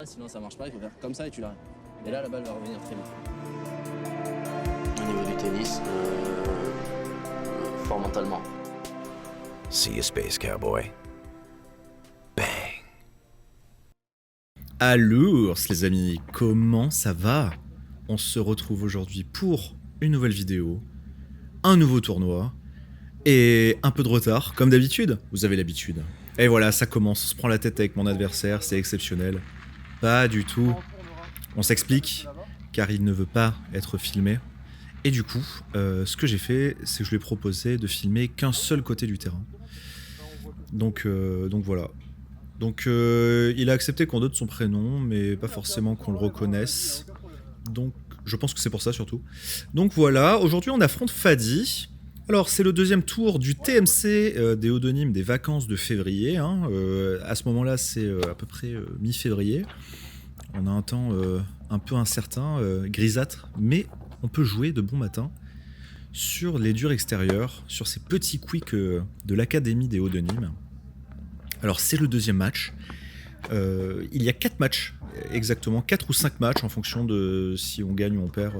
Sinon ça marche pas, il faut faire comme ça et tu l'arrêtes. Et là la balle va revenir très vite. Au niveau du tennis, fort mentalement. See you, Space Cowboy. Bang. Alors, les amis, comment ça va? On se retrouve aujourd'hui pour une nouvelle vidéo, un nouveau tournoi, et un peu de retard, comme d'habitude. Vous avez l'habitude. Et voilà, ça commence, on se prend la tête avec mon adversaire, c'est exceptionnel. Pas du tout. On s'explique, car il ne veut pas être filmé. Et du coup, ce que j'ai fait, c'est que je lui ai proposé de filmer qu'un seul côté du terrain. Donc voilà. Donc il a accepté qu'on donne son prénom, mais pas forcément qu'on le reconnaisse. Donc je pense que c'est pour ça surtout. Donc voilà, aujourd'hui on affronte Fadi. Alors c'est le deuxième tour du TMC des Oudonymes des vacances de février. Hein. À ce moment-là c'est à peu près mi-février. On a un temps un peu incertain, grisâtre, mais on peut jouer de bon matin sur les durs extérieurs, sur ces petits quicks de l'académie des Oudonymes. Alors c'est le deuxième match. Il y a 4 matchs, exactement 4 ou 5 matchs en fonction de si on gagne ou on perd.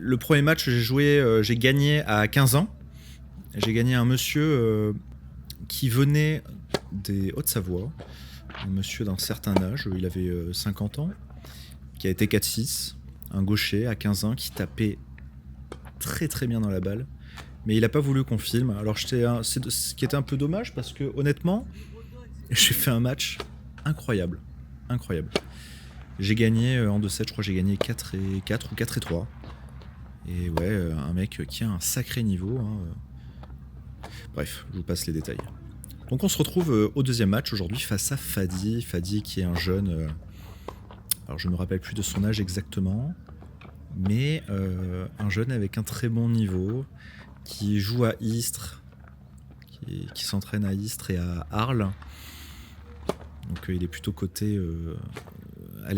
Le premier match, j'ai gagné à 15 ans. J'ai gagné un monsieur qui venait des Hautes-Savoie, un monsieur d'un certain âge, il avait 50 ans, qui a été 4-6, un gaucher à 15 ans qui tapait très très bien dans la balle. Mais il a pas voulu qu'on filme. Alors c'est ce qui était un peu dommage parce que honnêtement, j'ai fait un match incroyable. Incroyable. J'ai gagné en 2-7, je crois que j'ai gagné 4-4 ou 4-3. Et ouais, un mec qui a un sacré niveau. Hein. Bref, je vous passe les détails. Donc on se retrouve au deuxième match aujourd'hui face à Fadi. Fadi qui est un jeune... alors je me rappelle plus de son âge exactement. Mais un jeune avec un très bon niveau, qui joue à Istres, qui s'entraîne à Istres et à Arles. Donc il est plutôt côté à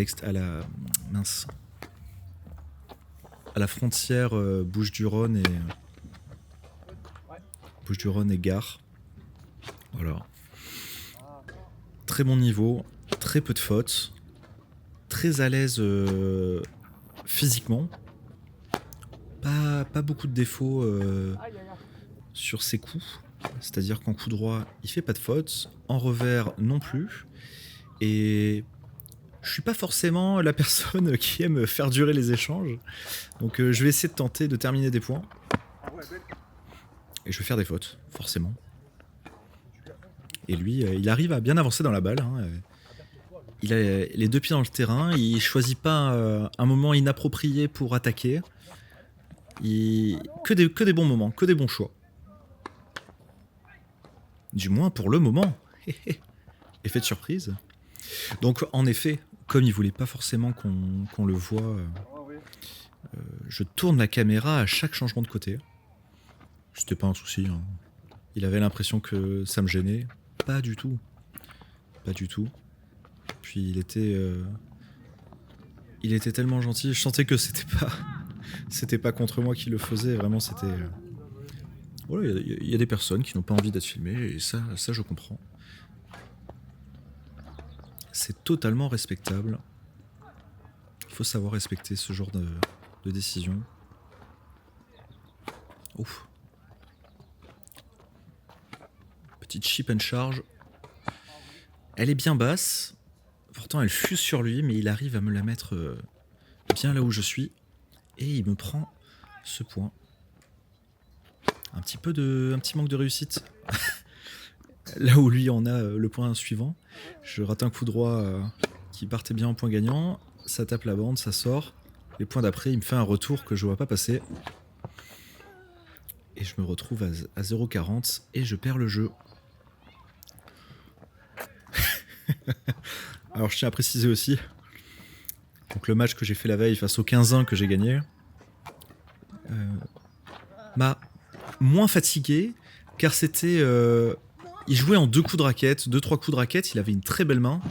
la frontière Bouches-du-Rhône et Gard. Voilà. Très bon niveau, très peu de fautes, très à l'aise physiquement. Pas beaucoup de défauts sur ses coups. C'est-à-dire qu'en coup droit, il fait pas de fautes. En revers, non plus. Et je suis pas forcément la personne qui aime faire durer les échanges. Donc je vais essayer de tenter de terminer des points. Et je vais faire des fautes, forcément. Et lui, il arrive à bien avancer dans la balle. Hein. Il a les deux pieds dans le terrain. Il choisit pas un moment inapproprié pour attaquer. Que des bons moments, que des bons choix. Du moins pour le moment. Effet de surprise. Donc en effet, comme il voulait pas forcément qu'on le voit, je tourne la caméra à chaque changement de côté. C'était pas un souci. Hein. Il avait l'impression que ça me gênait. Pas du tout. Pas du tout. Puis il était tellement gentil. Je sentais que c'était pas contre moi qu'il le faisait. Vraiment, c'était... Voilà, il y a des personnes qui n'ont pas envie d'être filmées. Et ça je comprends. C'est totalement respectable. Il faut savoir respecter ce genre de décision. Ouf. Petite chip and charge. Elle est bien basse. Pourtant, elle fuse sur lui, mais il arrive à me la mettre bien là où je suis. Et il me prend ce point. Un petit manque de réussite. Là où lui en a le point suivant. Je rate un coup droit qui partait bien en point gagnant. Ça tape la bande, ça sort. Les points d'après, il me fait un retour que je vois pas passer. Et je me retrouve à 0,40 et je perds le jeu. Alors je tiens à préciser aussi, donc le match que j'ai fait la veille face au 15-1 que j'ai gagné m'a moins fatigué, car c'était... il jouait en 2 coups de raquette, 2-3 coups de raquette, il avait une très belle main,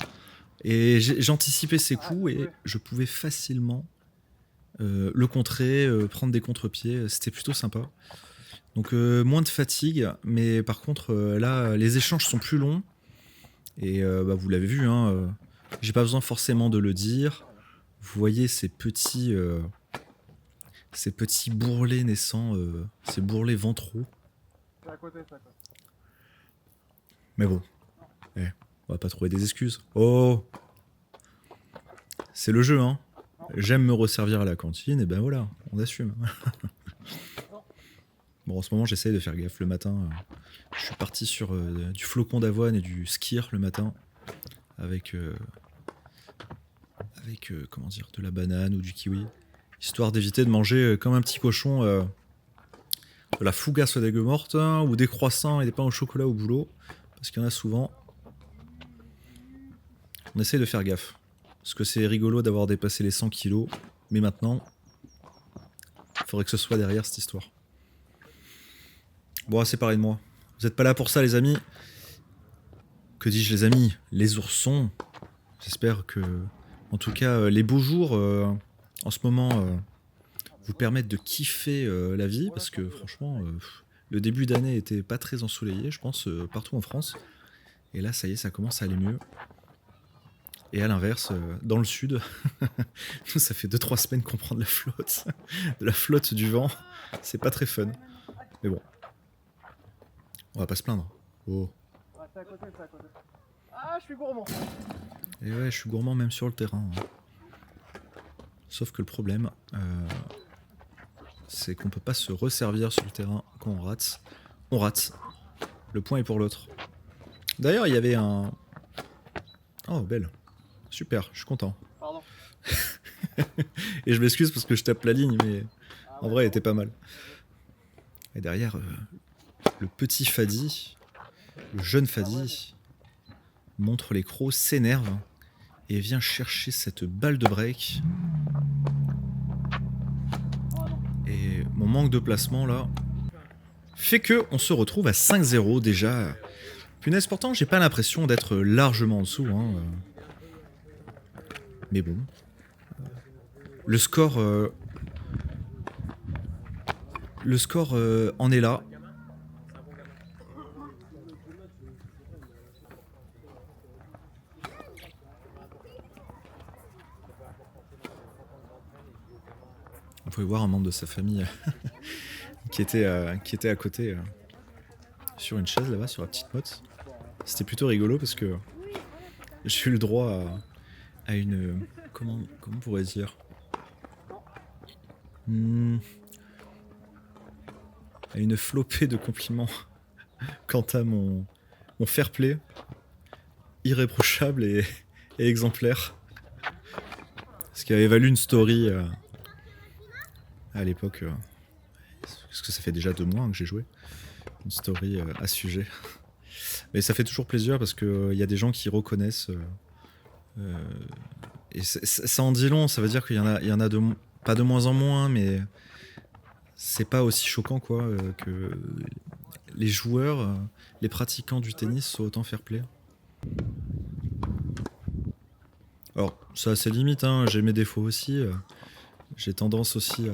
et j'anticipais ses coups, et je pouvais facilement le contrer, prendre des contre-pieds, c'était plutôt sympa. Donc moins de fatigue, mais par contre là les échanges sont plus longs, et vous l'avez vu, hein, J'ai pas besoin forcément de le dire. Vous voyez ces petits bourrelets naissants, ces bourrelets ventraux. Mais bon, on va pas trouver des excuses. Oh, c'est le jeu, hein. J'aime me resservir à la cantine, et ben voilà, on assume. Bon, en ce moment, j'essaye de faire gaffe le matin. Je suis parti sur du flocon d'avoine et du skyr le matin, avec comment dire, de la banane ou du kiwi, histoire d'éviter de manger comme un petit cochon de la fougasse aux dagues mortes, hein, ou des croissants et des pains au chocolat au boulot, parce qu'il y en a souvent. On essaye de faire gaffe. Parce que c'est rigolo d'avoir dépassé les 100 kilos, mais maintenant, il faudrait que ce soit derrière cette histoire. Bon, c'est pareil de moi. Vous êtes pas là pour ça, les amis. Que dis-je, les amis? Les oursons. J'espère que, en tout cas, les beaux jours, en ce moment, vous permettent de kiffer la vie, parce que franchement, le début d'année était pas très ensoleillé, je pense, partout en France. Et là, ça y est, ça commence à aller mieux. Et à l'inverse, dans le sud, nous, ça fait 2-3 semaines qu'on prend de la flotte du vent. C'est pas très fun. Mais bon, on va pas se plaindre. Oh. C'est à côté, c'est à côté. Ah, je suis gourmand. Et ouais, je suis gourmand même sur le terrain. Sauf que le problème, c'est qu'on peut pas se resservir sur le terrain quand on rate. On rate. Le point est pour l'autre. D'ailleurs, il y avait un... Oh, belle. Super, je suis content. Pardon. Et je m'excuse parce que je tape la ligne, mais en vrai, elle était pas mal. Et derrière, le petit Fadi, le jeune Fadi, montre les crocs, s'énerve et vient chercher cette balle de break. Et mon manque de placement là fait que on se retrouve à 5-0 déjà. Punaise, pourtant, j'ai pas l'impression d'être largement en dessous, hein. Mais bon. Le score en est là. On pouvait voir un membre de sa famille qui était à côté sur une chaise là-bas, sur la petite motte. C'était plutôt rigolo parce que j'ai eu le droit à une... Comment on pourrait dire à une flopée de compliments quant à mon fair play irréprochable et exemplaire. Ce qui avait valu une story à l'époque, parce que ça fait déjà 2 mois que j'ai joué, une story à ce sujet. Mais ça fait toujours plaisir parce qu'il y a des gens qui reconnaissent... et ça en dit long, ça veut dire qu'il y en a pas de moins en moins, mais c'est pas aussi choquant quoi que les joueurs, les pratiquants du tennis soient autant fair play. Alors, ça a ses limites, hein, j'ai mes défauts aussi. J'ai tendance aussi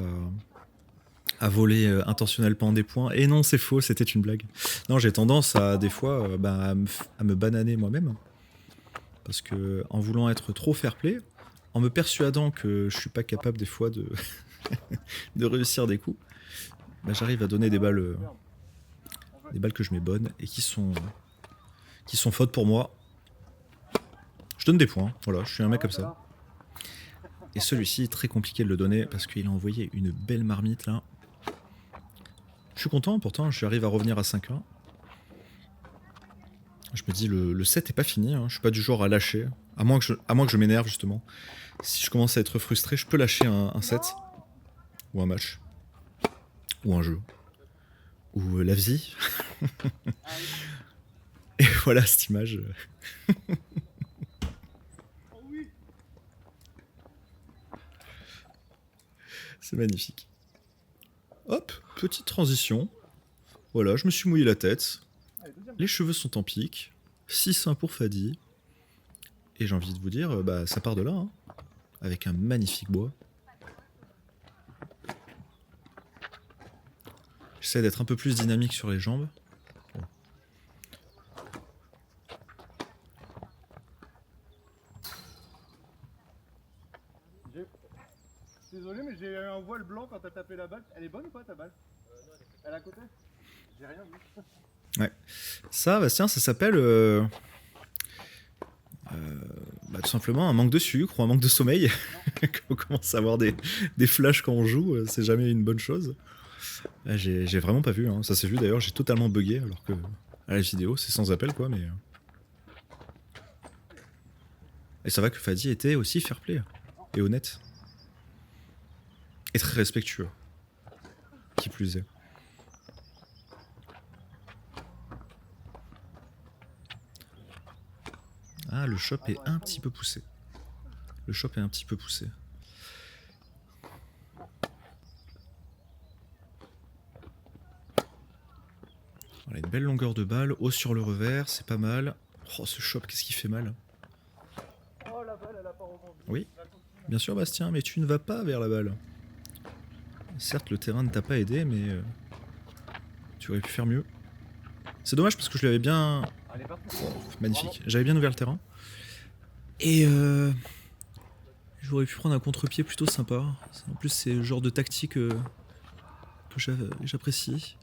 à voler intentionnellement des points. Et non, c'est faux, c'était une blague. Non, j'ai tendance à, des fois, à me bananer moi-même. Parce que en voulant être trop fair play, en me persuadant que je suis pas capable des fois de, de réussir des coups, j'arrive à donner des balles que je mets bonnes et qui sont fautes pour moi. Je donne des points, voilà, je suis un mec comme ça. Et celui-ci, très compliqué de le donner parce qu'il a envoyé une belle marmite là. Je suis content, pourtant j'arrive à revenir à 5-1. Je me dis, le set est pas fini, hein. Je suis pas du genre à lâcher, à moins que je m'énerve justement. Si je commence à être frustré, je peux lâcher un set, ou un match, ou un jeu, ou la vie. Et voilà cette image. C'est magnifique. Hop, petite transition. Voilà, je me suis mouillé la tête. Les cheveux sont en pique. 6-1 pour Fadi. Et j'ai envie de vous dire, ça part de là, hein, avec un magnifique bois. J'essaie d'être un peu plus dynamique sur les jambes. Bon. Désolé, mais j'ai eu un voile blanc quand t'as tapé la balle. Elle est bonne ou pas ta balle? Elle est à côté? J'ai rien vu. Ça, Bastien, ça s'appelle tout simplement un manque de sucre ou un manque de sommeil. Quand on commence à avoir des flashs quand on joue, c'est jamais une bonne chose. Là, j'ai vraiment pas vu, hein. Ça s'est vu d'ailleurs, j'ai totalement bugué alors que à la vidéo c'est sans appel quoi, mais. Et ça va que Fadi était aussi fair play et honnête. Et très respectueux. Qui plus est. Ah, le shop est un petit peu poussé. Le shop est un petit peu poussé. Voilà, une belle longueur de balle, haut sur le revers, c'est pas mal. Oh, ce shop, qu'est-ce qui fait mal? Oh la balle, elle a pas rebondi. Oui, bien sûr Bastien, mais tu ne vas pas vers la balle. Certes, le terrain ne t'a pas aidé, mais tu aurais pu faire mieux. C'est dommage parce que je l'avais bien... Elle est partie. Magnifique, j'avais bien ouvert le terrain. Et j'aurais pu prendre un contre-pied plutôt sympa. En plus, c'est le genre de tactique que j'apprécie.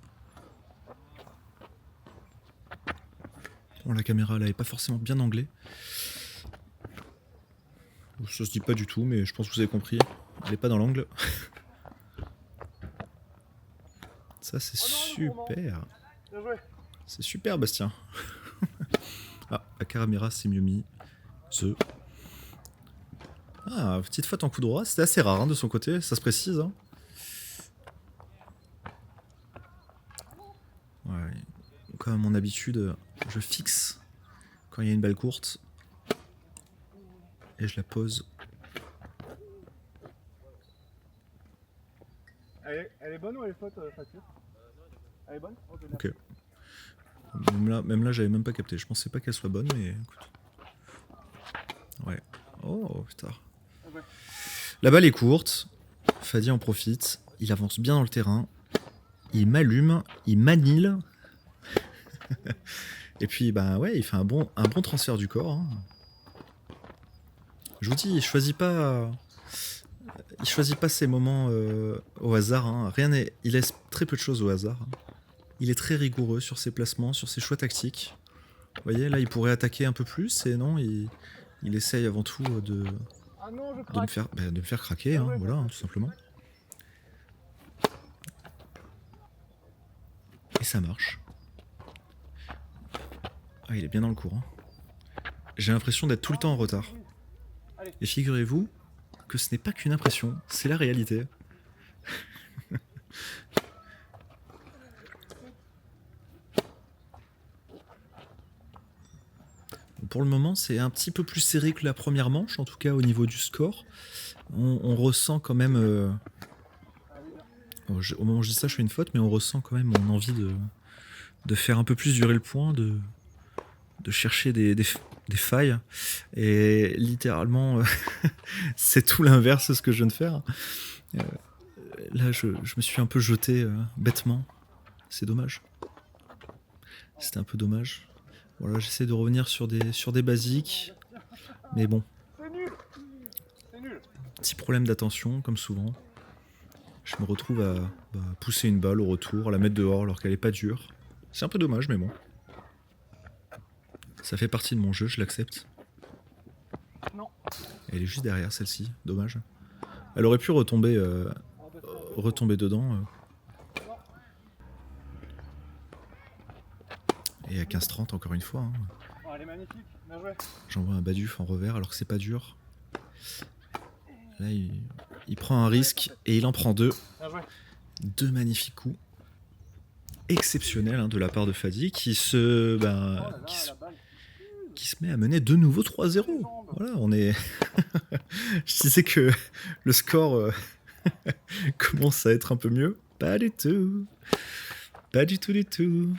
Bon, la caméra là est pas forcément bien anglais. Ça se dit pas du tout, mais je pense que vous avez compris. Elle est pas dans l'angle. Ça, c'est super. Bien joué. C'est super, Bastien. Ah, la caméra c'est mieux mis. Ah, petite faute en coup droit. C'était assez rare hein, de son côté, ça se précise. Hein. Ouais. Comme à mon habitude, je fixe quand il y a une balle courte. Et je la pose. Elle est bonne ou elle est faute, Fatir? Elle est bonne? Ok. Même là, j'avais même pas capté. Je pensais pas qu'elle soit bonne, mais écoute. Ouais. Oh putain. La balle est courte. Fadi en profite. Il avance bien dans le terrain. Il m'allume. Il manille. Et puis, bah ouais, il fait un bon transfert du corps. Hein. Je vous dis, il choisit pas ses moments au hasard. Hein. Il laisse très peu de choses au hasard. Hein. Il est très rigoureux sur ses placements, sur ses choix tactiques. Vous voyez, là, il pourrait attaquer un peu plus, et non, il essaye avant tout de me faire craquer, hein, voilà, hein, tout simplement. Et ça marche. Ah, il est bien dans le courant. J'ai l'impression d'être tout le temps en retard. Et figurez-vous que ce n'est pas qu'une impression, c'est la réalité. Pour le moment, c'est un petit peu plus serré que la première manche, en tout cas au niveau du score. On ressent quand même... au moment où je dis ça, je fais une faute, mais on ressent quand même mon envie de faire un peu plus durer le point, de chercher des failles. Et littéralement, c'est tout l'inverse de ce que je viens de faire. Là, je me suis un peu jeté bêtement. C'est dommage. C'était un peu dommage. Voilà, j'essaie de revenir sur des basiques. Mais bon. C'est nul. C'est nul. Petit problème d'attention, comme souvent. Je me retrouve à pousser une balle au retour, à la mettre dehors alors qu'elle est pas dure. C'est un peu dommage, mais bon. Ça fait partie de mon jeu, je l'accepte. Non. Elle est juste derrière celle-ci, dommage. Elle aurait pu retomber dedans. Et à 15-30 encore une fois. Hein. Oh, elle est magnifique. Bien joué. J'envoie un baduf en revers alors que c'est pas dur. Là, il prend un risque et il en prend deux. Bien joué. Deux magnifiques coups. Exceptionnels hein, de la part de Fadi qui se met à mener de nouveau 3-0. Voilà, on est... Je disais que le score commence à être un peu mieux. Pas du tout. Pas du tout du tout.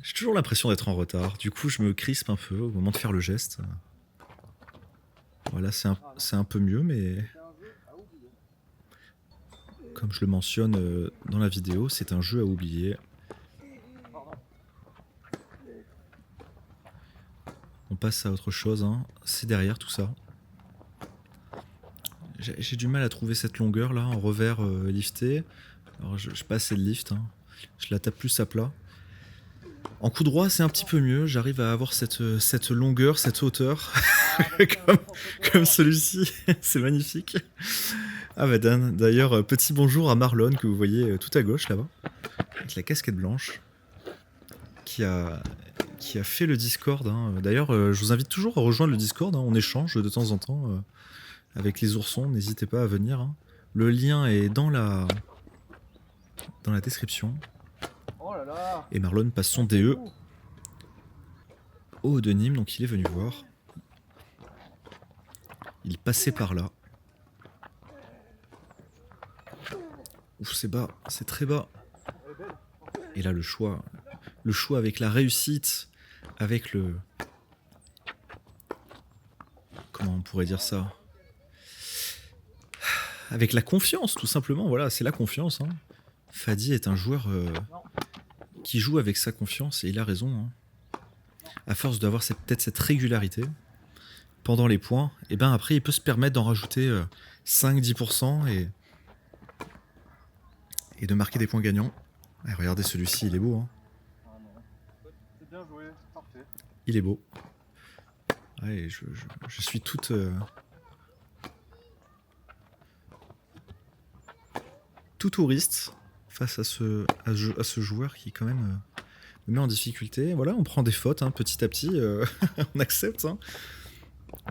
J'ai toujours l'impression d'être en retard. Du coup, je me crispe un peu au moment de faire le geste. Voilà, c'est un peu mieux, mais... Comme je le mentionne dans la vidéo, c'est un jeu à oublier. On passe à autre chose, hein. C'est derrière tout ça. J'ai du mal à trouver cette longueur là en revers lifté. Alors je pas assez de lift, hein. Je la tape plus à plat. En coup droit c'est un petit peu mieux, j'arrive à avoir cette longueur, cette hauteur, comme celui-ci, c'est magnifique. Ah bah d'ailleurs, petit bonjour à Marlon que vous voyez tout à gauche là-bas, avec la casquette blanche, qui a fait le Discord, hein. D'ailleurs je vous invite toujours à rejoindre le Discord, hein. On échange de temps en temps avec les oursons, n'hésitez pas à venir, hein. Le lien est dans la description. Oh là là. Et Marlon passe son DE au haut de Nîmes, donc il est venu voir. Il passait par là. Ouf, c'est bas, c'est très bas. Et là, le choix avec la réussite, avec le... Comment on pourrait dire ça? Avec la confiance, tout simplement, voilà, c'est la confiance, hein. Fadi est un joueur qui joue avec sa confiance, et il a raison, hein. À force d'avoir peut-être cette régularité pendant les points, et ben après il peut se permettre d'en rajouter 5-10% et de marquer des points gagnants. Et regardez celui-ci, il est beau, hein. C'est bien joué, parfait. Il est beau. Ouais, je suis toute... tout touriste face à ce joueur qui quand même me met en difficulté. Voilà, on prend des fautes, hein, petit à petit, on accepte, hein.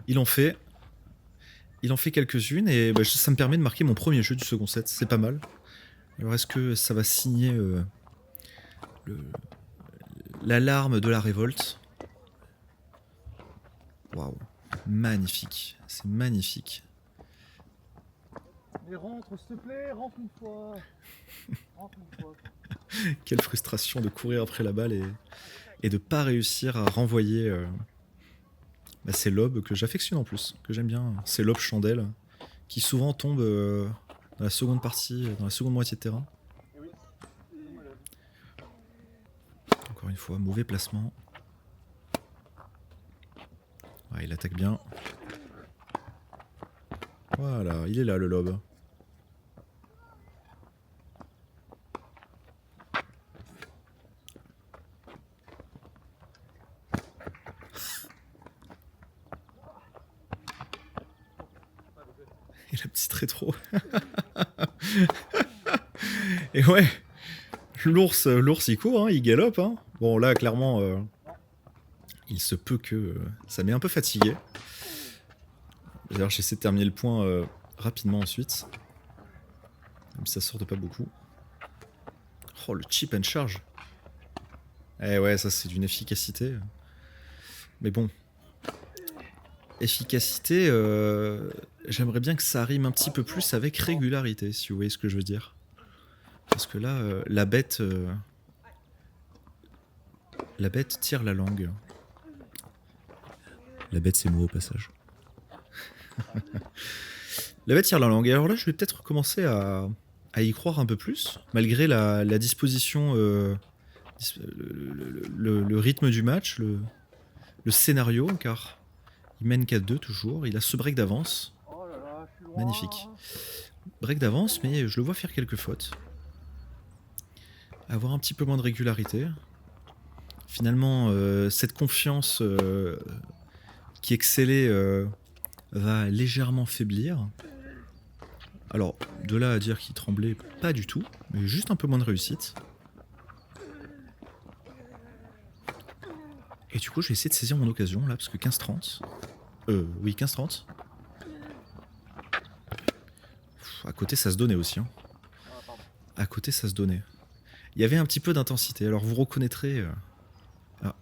Il en fait quelques-unes et bah, ça me permet de marquer mon premier jeu du second set, c'est pas mal. Alors est-ce que ça va signer l'alarme de la révolte? Waouh, magnifique, c'est magnifique. Mais rentre, s'il te plaît, rentre une fois. Rentre une fois. Quelle frustration de courir après la balle et de pas réussir à renvoyer ces lobes que j'affectionne en plus, que j'aime bien, ces lobes chandelles qui souvent tombent dans la seconde partie, dans la seconde moitié de terrain. Encore une fois, mauvais placement. Ouais, il attaque bien. Voilà, il est là le lobe. Et la petite rétro. Et ouais, l'ours il court, hein, il galope, hein. Bon là clairement, il se peut que ça m'ait un peu fatigué. D'ailleurs j'essaie de terminer le point rapidement ensuite. Même si ça sort de pas beaucoup. Oh le chip and charge. Eh ouais, ça c'est d'une efficacité. Mais bon. Efficacité, j'aimerais bien que ça rime un petit peu plus avec régularité, si vous voyez ce que je veux dire. Parce que là, la bête tire la langue. La bête, c'est moi au passage. La bête tire la langue. Et alors là, je vais peut-être commencer à y croire un peu plus, malgré la disposition, le rythme du match, le scénario, car il mène 4-2 toujours. Il a ce break d'avance. Oh là là, je suis loin. Magnifique. Break d'avance, mais je le vois faire quelques fautes. Avoir un petit peu moins de régularité. Finalement, cette confiance qui excellait va légèrement faiblir. Alors, de là à dire qu'il tremblait, pas du tout, mais juste un peu moins de réussite. Et du coup, je vais essayer de saisir mon occasion là, parce que 15-30. Oui, 15-30. À côté, ça se donnait aussi. Hein. À côté, ça se donnait. Il y avait un petit peu d'intensité. Alors, vous reconnaîtrez. Ah,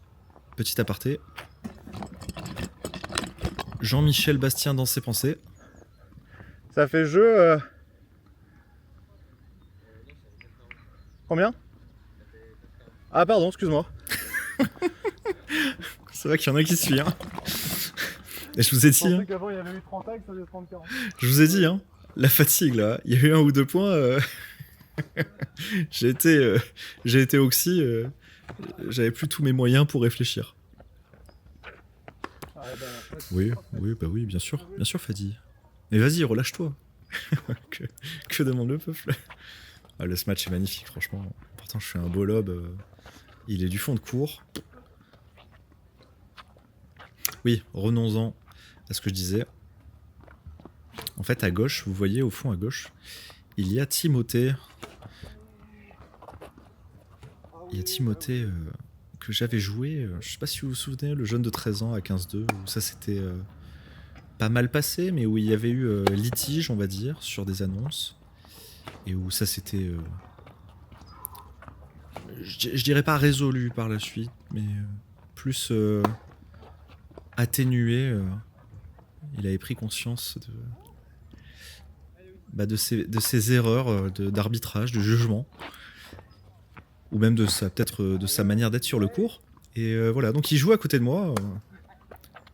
petit aparté. Jean-Michel Bastien dans ses pensées. Ça fait jeu. Combien? Ah, pardon, excuse-moi. C'est vrai qu'il y en a qui suivent. Hein. Et je vous ai dit. Je pensais Hein. qu'avant il y avait eu 30 tags, ça devait 30-40. Je vous ai dit, hein. La fatigue là. Il y a eu 1 ou 2 points. J'ai été oxy. J'avais plus tous mes moyens pour réfléchir. Oui, oui, bah oui, bien sûr, Fadi. Mais vas-y, relâche-toi. que demande le peuple? Ah, ce match est magnifique, franchement. Pourtant, je fais un beau lob. Il est du fond de cours. Oui, renonçons à ce que je disais. En fait, à gauche, vous voyez au fond à gauche, il y a Timothée. Il y a Timothée que j'avais joué. Je sais pas si vous vous souvenez, le jeune de 13 ans à 15-2, où ça s'était pas mal passé, mais où il y avait eu litige, on va dire, sur des annonces. Et où ça s'était... je dirais pas résolu par la suite, mais plus atténué. Il avait pris conscience de ses erreurs d'arbitrage, de jugement, ou même peut-être de sa manière d'être sur le court. Et voilà, donc il joue à côté de moi.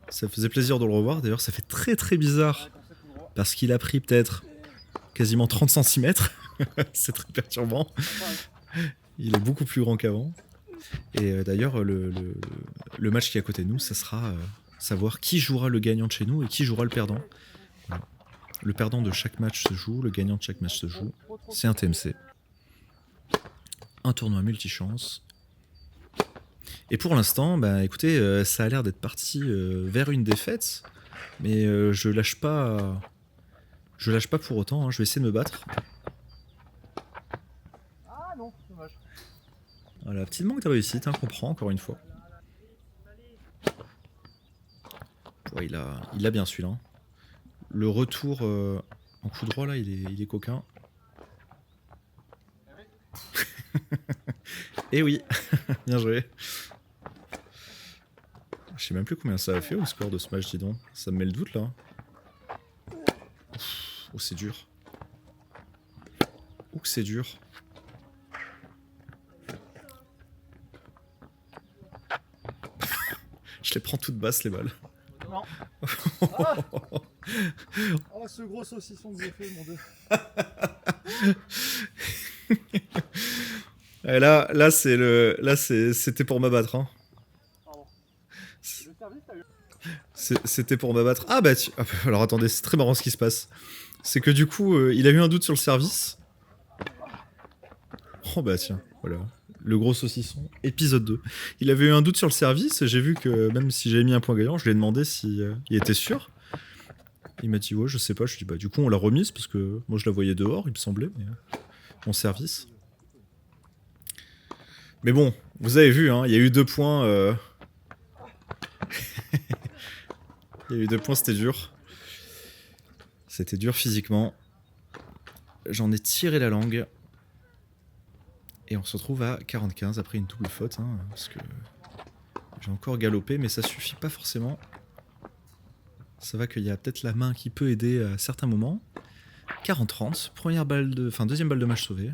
Ça faisait plaisir de le revoir. D'ailleurs, ça fait très très bizarre parce qu'il a pris peut-être quasiment 30 cm. C'est très perturbant. Il est beaucoup plus grand qu'avant. Et d'ailleurs, le match qui est à côté de nous, ça sera savoir qui jouera le gagnant de chez nous et qui jouera le perdant. Voilà. Le perdant de chaque match se joue, le gagnant de chaque match se joue. C'est un TMC. Un tournoi multichance. Et pour l'instant, bah, écoutez, ça a l'air d'être parti vers une défaite. Mais je lâche pas. Je lâche pas pour autant, hein. Je vais essayer de me battre. Ah non, dommage. Voilà, petit manque de réussite, hein, qu'on prend encore une fois. Ouais, il a bien celui-là. Le retour en coup droit là, il est coquin. Et oui, bien joué. Je sais même plus combien ça a fait au score de ce match, dis donc. Ça me met le doute là. Oh, c'est dur. Oh, que c'est dur. Je les prends toutes basses les balles. Non. Oh, ce gros saucisson que j'ai fait, mon dieu. Et là c'était pour m'abattre. Hein. Pardon. Le service, t'as eu. C'était pour m'abattre. Ah bah alors attendez, c'est très marrant ce qui se passe. C'est que du coup, il a eu un doute sur le service. Oh bah tiens, voilà. Le gros saucisson, épisode 2. Il avait eu un doute sur le service, et j'ai vu que même si j'avais mis un point gagnant, je lui ai demandé s'il était sûr. Il m'a dit ouais, je sais pas. Je lui ai dit bah du coup on l'a remise parce que moi je la voyais dehors, il me semblait, mais mon service. Mais bon, vous avez vu, hein, il y a eu 2 points. Il y a eu 2 points, c'était dur. C'était dur physiquement. J'en ai tiré la langue. Et on se retrouve à 45 après une double faute, hein, parce que j'ai encore galopé, mais ça suffit pas forcément. Ça va qu'il y a peut-être la main qui peut aider à certains moments. 40-30, deuxième balle de match sauvée.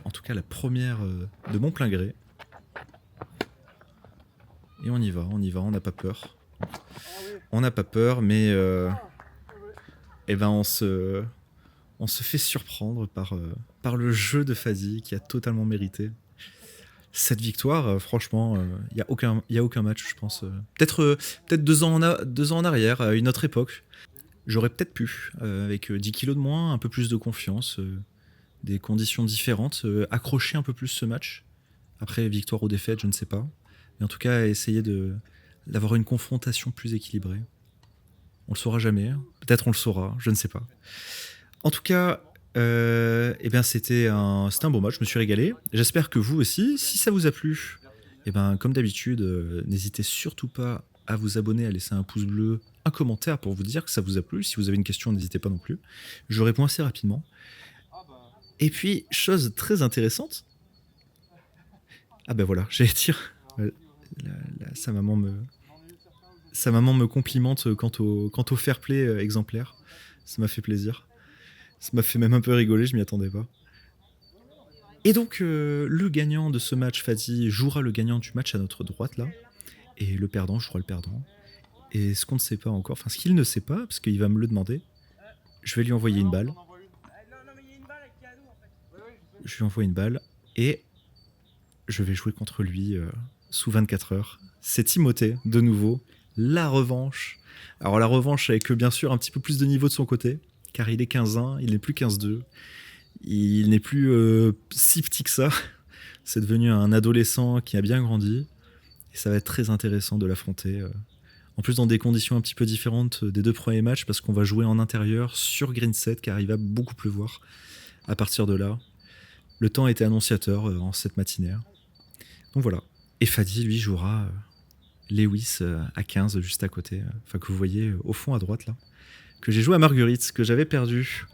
En tout cas, la première de mon plein gré. Et on y va, on n'a pas peur. On n'a pas peur, mais eh ben on se fait surprendre par le jeu de Fadi qui a totalement mérité. Cette victoire, franchement, il y a aucun match, je pense. Peut-être 2 ans en arrière, à une autre époque, j'aurais peut-être pu, avec 10 kilos de moins, un peu plus de confiance, des conditions différentes, accrocher un peu plus ce match. Après, victoire ou défaite, je ne sais pas. Mais en tout cas, essayer d'avoir une confrontation plus équilibrée. On le saura jamais. Peut-être on le saura, je ne sais pas. En tout cas, eh bien c'était un beau match, je me suis régalé. J'espère que vous aussi, si ça vous a plu, eh ben, comme d'habitude, n'hésitez surtout pas à vous abonner, à laisser un pouce bleu, un commentaire pour vous dire que ça vous a plu. Si vous avez une question, n'hésitez pas non plus. Je réponds assez rapidement. Et puis, chose très intéressante. Ah ben voilà, j'allais dire. Sa maman me complimente quant au fair play exemplaire. Ça m'a fait plaisir. Ça m'a fait même un peu rigoler, je m'y attendais pas. Et donc, le gagnant de ce match, Fadi, jouera le gagnant du match à notre droite, là. Et le perdant jouera le perdant. Et ce qu'on ne sait pas encore, enfin ce qu'il ne sait pas, parce qu'il va me le demander, je vais lui envoyer une balle. Je lui envoie une balle, et je vais jouer contre lui sous 24 heures. C'est Timothée, de nouveau, la revanche. Alors la revanche avec bien sûr un petit peu plus de niveau de son côté, car il est 15-1, il n'est plus 15-2. Il n'est plus si petit que ça. C'est devenu un adolescent qui a bien grandi. Et ça va être très intéressant de l'affronter. En plus dans des conditions un petit peu différentes des 2 premiers matchs, parce qu'on va jouer en intérieur sur Green 7, car il va beaucoup pleuvoir à partir de là. Le temps était annonciateur en cette matinée. Donc voilà. Et Fadi, lui, jouera Lewis à 15 juste à côté. Enfin, que vous voyez au fond à droite là. Que j'ai joué à Marguerite, que j'avais perdu.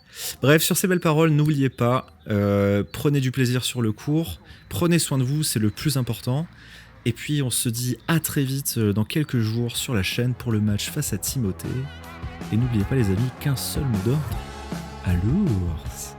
Bref, sur ces belles paroles, n'oubliez pas, prenez du plaisir sur le cours. Prenez soin de vous, c'est le plus important. Et puis on se dit à très vite dans quelques jours sur la chaîne pour le match face à Timothée. Et n'oubliez pas les amis qu'un seul mot d'ordre. À l'ours.